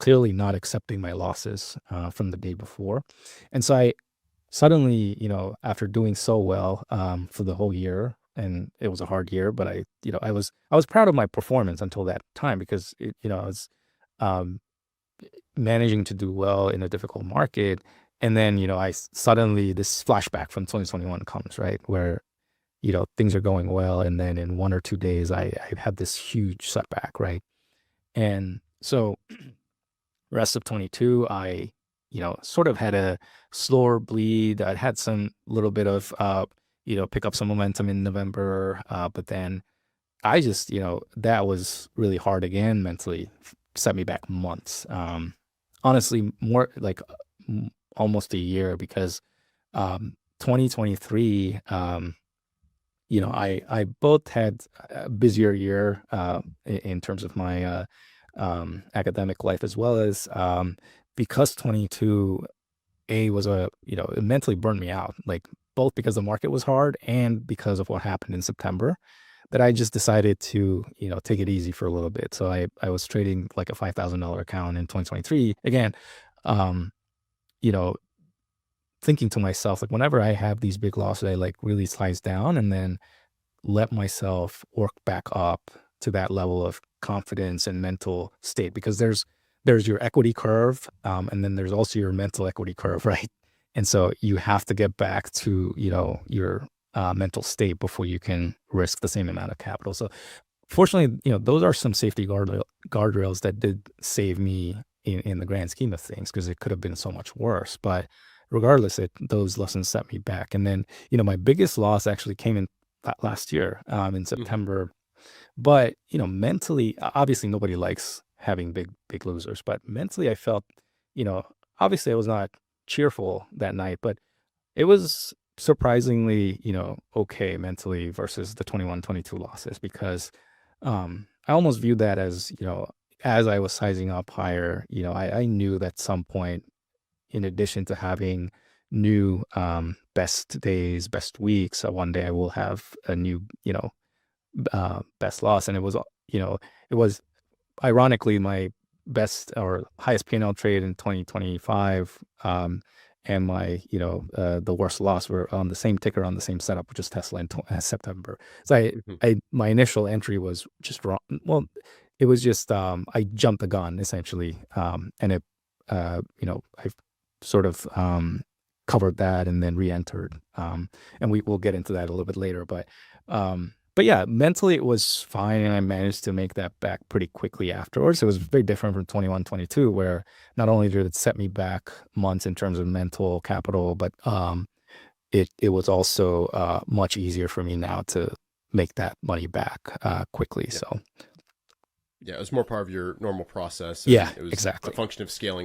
clearly not accepting my losses from the day before. And so I suddenly, after doing so well for the whole year, and it was a hard year, but I was proud of my performance until that time because I was um, managing to do well in a difficult market. And then, suddenly this flashback from 2021 comes, right? Where, things are going well. And then in 1 or 2 days, I had this huge setback, right? And so rest of 22, I, sort of had a slower bleed. I had some little bit of, pick up some momentum in November. But then I just, that was really hard again mentally, set me back months. Honestly, more like almost a year because 2023, I both had a busier year in terms of my academic life as well as because 22 a was it mentally burned me out, like both because the market was hard and because of what happened in September, that I just decided to, take it easy for a little bit. So I was trading like a $5,000 account in 2023 again, um, you know, thinking to myself, like whenever I have these big losses, I like really slice down and then let myself work back up to that level of confidence and mental state because there's your equity curve, and then there's also your mental equity curve, right? And so you have to get back to your mental state before you can risk the same amount of capital. So fortunately, those are some safety guardrails that did save me in the grand scheme of things because it could have been so much worse. But regardless, those lessons set me back. And then my biggest loss actually came in last year in September. But mentally, obviously nobody likes having big losers. But mentally, I felt, obviously I was not cheerful that night, but it was surprisingly, okay mentally versus the 21, 22 losses because I almost viewed that as, as I was sizing up higher, I knew that at some point, in addition to having new best days, best weeks, one day I will have a new, best loss. And it was ironically my best or highest P&L trade in 2025. And my, the worst loss were on the same ticker on the same setup, which is Tesla in September. So my initial entry was just wrong. Well, it was just, I jumped the gun essentially. And it, I sort of, covered that and then re-entered. And we'll get into that a little bit later, but yeah, mentally it was fine and I managed to make that back pretty quickly afterwards. It was very different from 21, 22, where not only did it set me back months in terms of mental capital, but it was also much easier for me now to make that money back quickly. Yeah. So Yeah, it was more part of your normal process. And yeah, it was exactly. a function of scaling